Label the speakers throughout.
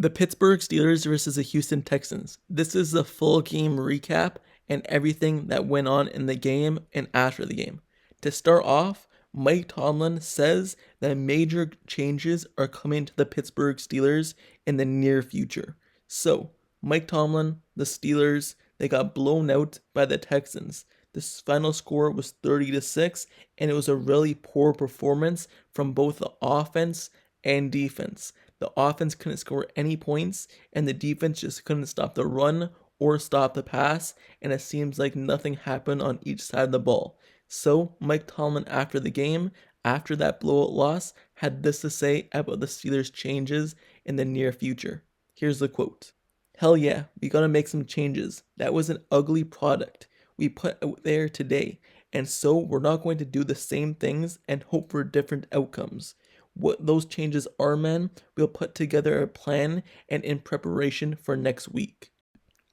Speaker 1: The Pittsburgh Steelers versus the Houston Texans. This is the full game recap and everything that went on in the game and after the game. To start off, Mike Tomlin says that major changes are coming to the Pittsburgh Steelers in the near future. So, Mike Tomlin, the Steelers, they got blown out by the Texans. This final score was 30-6, and it was a really poor performance from both the offense and defense. The offense couldn't score any points, and the defense just couldn't stop the run or stop the pass, and it seems like nothing happened on each side of the ball. So, Mike Tomlin, after the game, after that blowout loss, had this to say about the Steelers' changes in the near future. Here's the quote. "Hell yeah, we gotta make some changes. That was an ugly product we put out there today, and so we're not going to do the same things and hope for different outcomes. What those changes are, man, we'll put together a plan and in preparation for next week."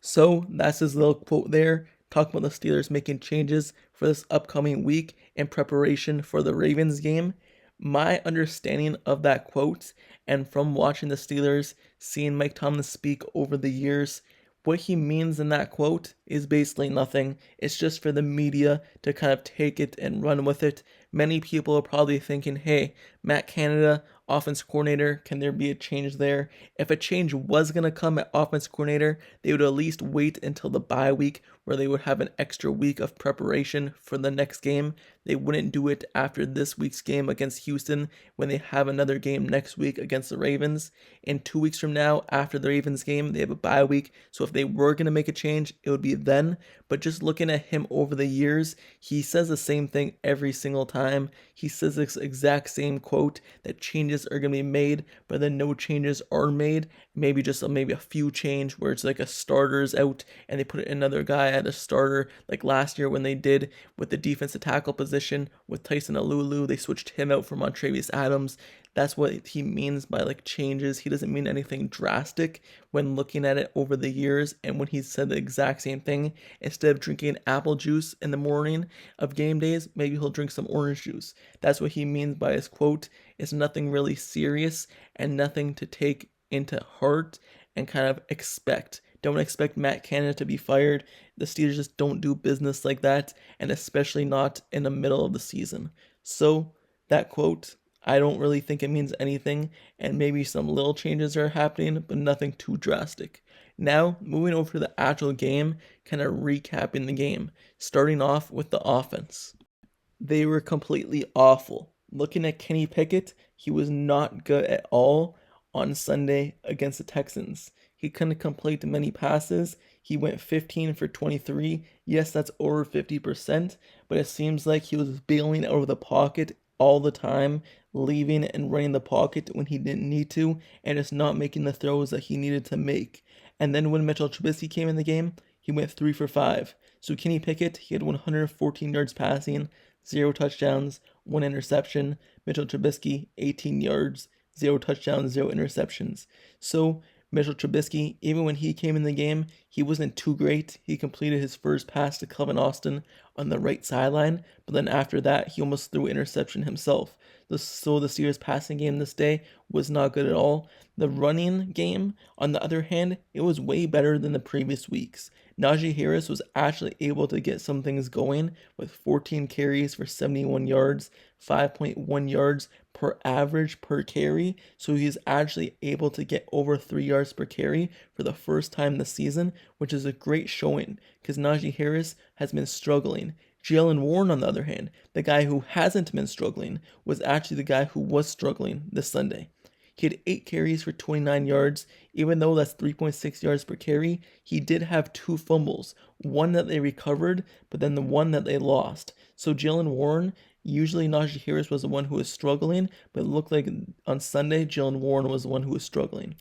Speaker 1: So that's his little quote there, talking about the Steelers making changes for this upcoming week in preparation for the Ravens game. My understanding of that quote, and from watching the Steelers, seeing Mike Tomlin speak over the years, what he means in that quote is basically nothing. It's just for the media to kind of take it and run with it. Many people are probably thinking, hey, Matt Canada, offense coordinator, can there be a change there? If a change was going to come at offense coordinator, they would at least wait until the bye week where they would have an extra week of preparation for the next game. They wouldn't do it after this week's game against Houston when they have another game next week against the Ravens. In 2 weeks from now, after the Ravens game, they have a bye week. So if they were going to make a change, it would be then. But just looking at him over the years, he says the same thing every single time. He says this exact same quote that changes are going to be made, but then no changes are made. Maybe just maybe a few change where it's like a starter's out and they put another guy at a starter, like last year when they did with the defensive tackle position with Tyson Alulu. They switched him out for Montravius Adams. That's what he means by like changes. He doesn't mean anything drastic when looking at it over the years. And when he said the exact same thing, instead of drinking apple juice in the morning of game days, maybe he'll drink some orange juice. That's what he means by his quote. It's nothing really serious and nothing to take into heart and kind of expect. Don't expect Matt Canada to be fired. The Steelers just don't do business like that, and especially not in the middle of the season. So, that quote, I don't really think it means anything, and maybe some little changes are happening, but nothing too drastic. Now, moving over to the actual game, kind of recapping the game, starting off with the offense. They were completely awful. Looking at Kenny Pickett, he was not good at all on Sunday against the Texans. He couldn't complete many passes. He went 15 for 23. Yes, that's over 50%, but it seems like he was bailing out of the pocket all the time, leaving and running the pocket when he didn't need to, and just not making the throws that he needed to make. And then when Mitchell Trubisky came in the game, he went 3 for 5. So Kenny Pickett, he had 114 yards passing, 0 touchdowns, 1 interception. Mitchell Trubisky, 18 yards, 0 touchdowns, 0 interceptions. So Mitchell Trubisky, even when he came in the game, he wasn't too great. He completed his first pass to Calvin Austin on the right sideline, but then after that, he almost threw an interception himself. So the Steelers' passing game this day was not good at all. The running game, on the other hand, it was way better than the previous weeks. Najee Harris was actually able to get some things going with 14 carries for 71 yards, 5.1 yards per average per carry. So he's actually able to get over 3 yards per carry for the first time this season, which is a great showing because Najee Harris has been struggling. Jaylen Warren, on the other hand, the guy who hasn't been struggling, was actually the guy who was struggling this Sunday. He had 8 carries for 29 yards. Even though that's 3.6 yards per carry, he did have 2 fumbles. One that they recovered, but then the one that they lost. So Jaylen Warren, usually Najee Harris was the one who was struggling, but it looked like on Sunday, Jaylen Warren was the one who was struggling.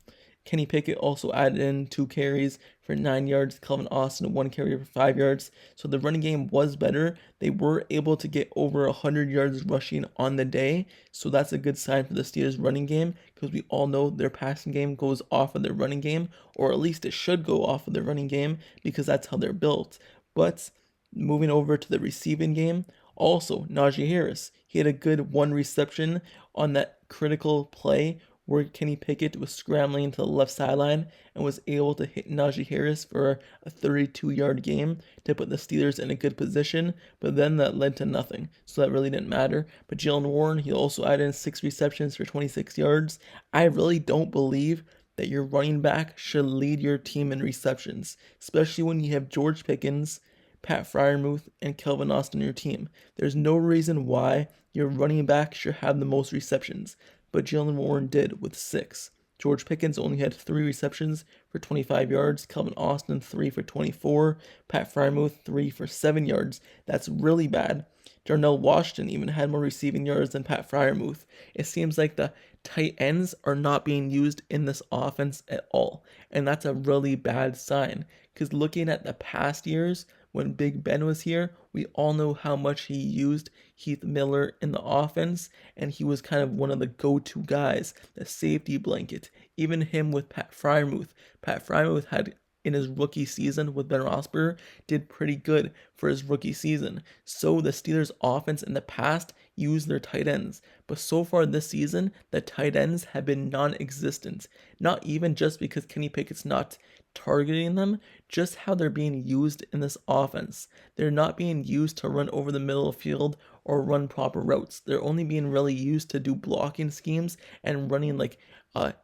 Speaker 1: Kenny Pickett also added in 2 carries for 9 yards. Calvin Austin, 1 carry for 5 yards. So the running game was better. They were able to get over 100 yards rushing on the day. So that's a good sign for the Steelers' running game because we all know their passing game goes off of their running game, or at least it should go off of their running game because that's how they're built. But moving over to the receiving game, also Najee Harris, he had a good 1 reception on that critical play where Kenny Pickett was scrambling to the left sideline and was able to hit Najee Harris for a 32-yard game to put the Steelers in a good position, but then that led to nothing, so that really didn't matter. But Jaylen Warren, he also added in 6 receptions for 26 yards. I really don't believe that your running back should lead your team in receptions, especially when you have George Pickens, Pat Freiermuth, and Kelvin Austin on your team. There's no reason why your running back should have the most receptions, but Jaylen Warren did with 6. George Pickens only had 3 receptions for 25 yards, Kelvin Austin 3 for 24, Pat Freiermuth 3 for 7 yards. That's really bad. Darnell Washington even had more receiving yards than Pat Freiermuth. It seems like the tight ends are not being used in this offense at all, and that's a really bad sign, because looking at the past years, when Big Ben was here, we all know how much he used Heath Miller in the offense, and he was kind of one of the go-to guys, the safety blanket. Even him with Pat Freiermuth. Pat Freiermuth had, in his rookie season with Ben Roethlisberger, did pretty good for his rookie season. So the Steelers' offense in the past used their tight ends, but so far this season, the tight ends have been non-existent. Not even just because Kenny Pickett's not targeting them, just how they're being used in this offense. They're not being used to run over the middle of the field or run proper routes. They're only being really used to do blocking schemes and running like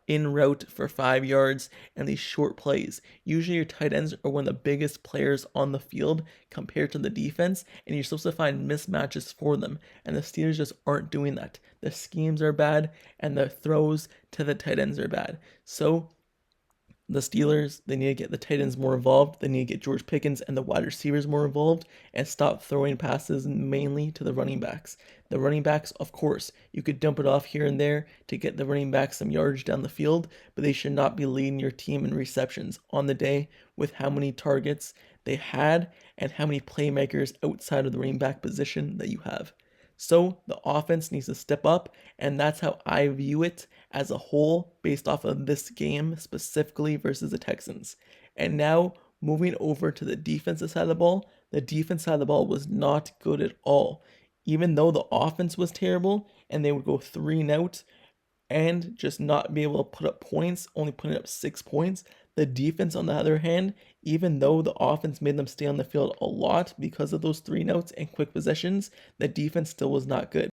Speaker 1: in route for 5 yards and these short plays. Usually your tight ends are one of the biggest players on the field compared to the defense, and you're supposed to find mismatches for them, and the Steelers just aren't doing that. The schemes are bad and the throws to the tight ends are bad. So the Steelers, they need to get the tight ends more involved. They need to get George Pickens and the wide receivers more involved and stop throwing passes mainly to the running backs. The running backs, of course, you could dump it off here and there to get the running backs some yardage down the field, but they should not be leading your team in receptions on the day with how many targets they had and how many playmakers outside of the running back position that you have. So the offense needs to step up, and that's how I view it as a whole based off of this game specifically versus the Texans. And now moving over to the defensive side of the ball, the defense side of the ball was not good at all. Even though the offense was terrible and they would go 3 and out and just not be able to put up points, only putting up 6 points, the defense, on the other hand, even though the offense made them stay on the field a lot because of those 3 and outs and quick possessions, the defense still was not good.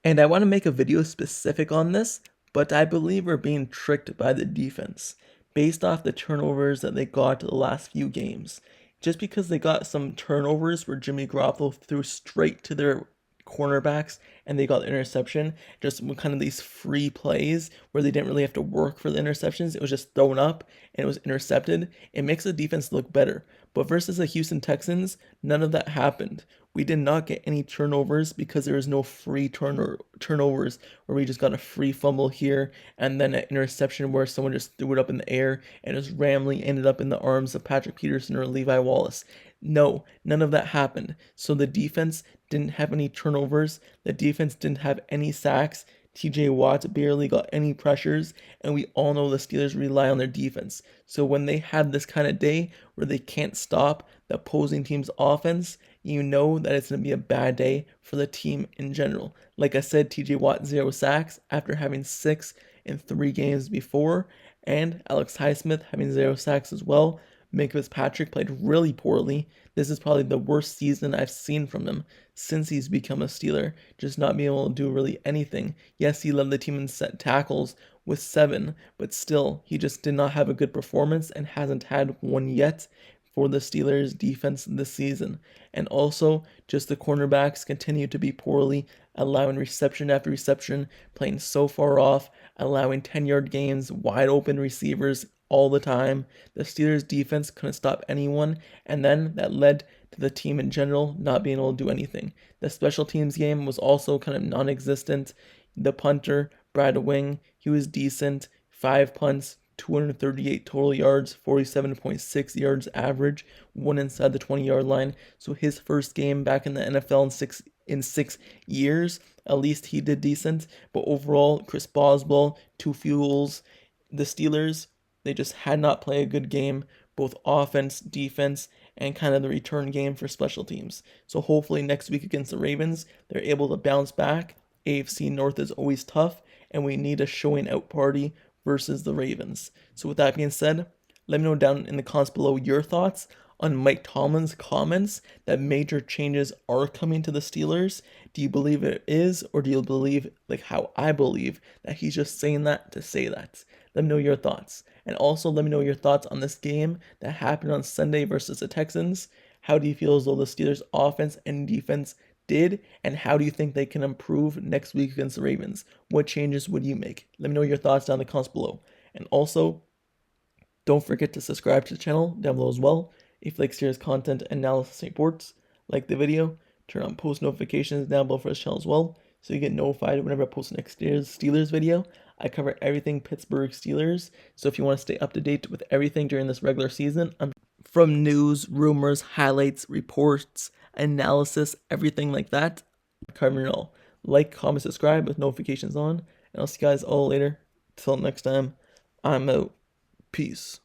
Speaker 1: And I want to make a video specific on this, but I believe we're being tricked by the defense based off the turnovers that they got the last few games. Just because they got some turnovers where Jimmy Garoppolo threw straight to their cornerbacks and they got the interception, just kind of these free plays where they didn't really have to work for the interceptions, it was just thrown up and it was intercepted, it makes the defense look better. But versus the Houston Texans, none of that happened. We did not get any turnovers because there was no free turnovers where we just got a free fumble here and then an interception where someone just threw it up in the air and it was randomly ended up in the arms of Patrick Peterson or Levi Wallace. No, none of that happened. So the defense didn't have any turnovers. The defense didn't have any sacks. TJ Watt barely got any pressures, and we all know the Steelers rely on their defense. So when they have this kind of day where they can't stop the opposing team's offense, you know that it's going to be a bad day for the team in general. Like I said, TJ Watt 0 sacks after having 6 in 3 games before, and Alex Highsmith having 0 sacks as well. Minkah Fitzpatrick played really poorly. This is probably the worst season I've seen from him since he's become a Steeler, just not being able to do really anything. Yes, he led the team in set tackles with 7, but still, he just did not have a good performance and hasn't had one yet for the Steelers defense this season. And also, just the cornerbacks continue to be poorly, allowing reception after reception, playing so far off, allowing 10-yard gains, wide open receivers all the time. The Steelers defense couldn't stop anyone, and then that led to the team in general not being able to do anything. The special teams game was also kind of non-existent. The punter, Brad Wing, he was decent, 5 punts, 238 total yards, 47.6 yards average, 1 inside the 20-yard line. So his first game back in the NFL in 6 years, at least he did decent. But overall, Chris Boswell, 2 field goals. The Steelers, they just had not played a good game, both offense, defense, and kind of the return game for special teams. So hopefully next week against the Ravens, they're able to bounce back. AFC North is always tough, and we need a showing out party versus the Ravens. So with that being said, let me know down in the comments below your thoughts on Mike Tomlin's comments that major changes are coming to the Steelers. Do you believe it is, or do you believe, like how I believe, that he's just saying that to say that? Let me know your thoughts. And also let me know your thoughts on this game that happened on Sunday versus the Texans. How do you feel as though the Steelers offense and defense did, and how do you think they can improve next week against the Ravens? What changes would you make? Let me know your thoughts down in the comments below. And also, don't forget to subscribe to the channel down below as well. If you like serious content and analysis reports, like the video, turn on post notifications down below for this channel as well, so you get notified whenever I post the next Steelers video. I cover everything Pittsburgh Steelers, so if you want to stay up to date with everything during this regular season, from news, rumors, highlights, reports, analysis, everything like that, I'm covering it all. Like, comment, subscribe with notifications on, and I'll see you guys all later. Till next time, I'm out. Peace.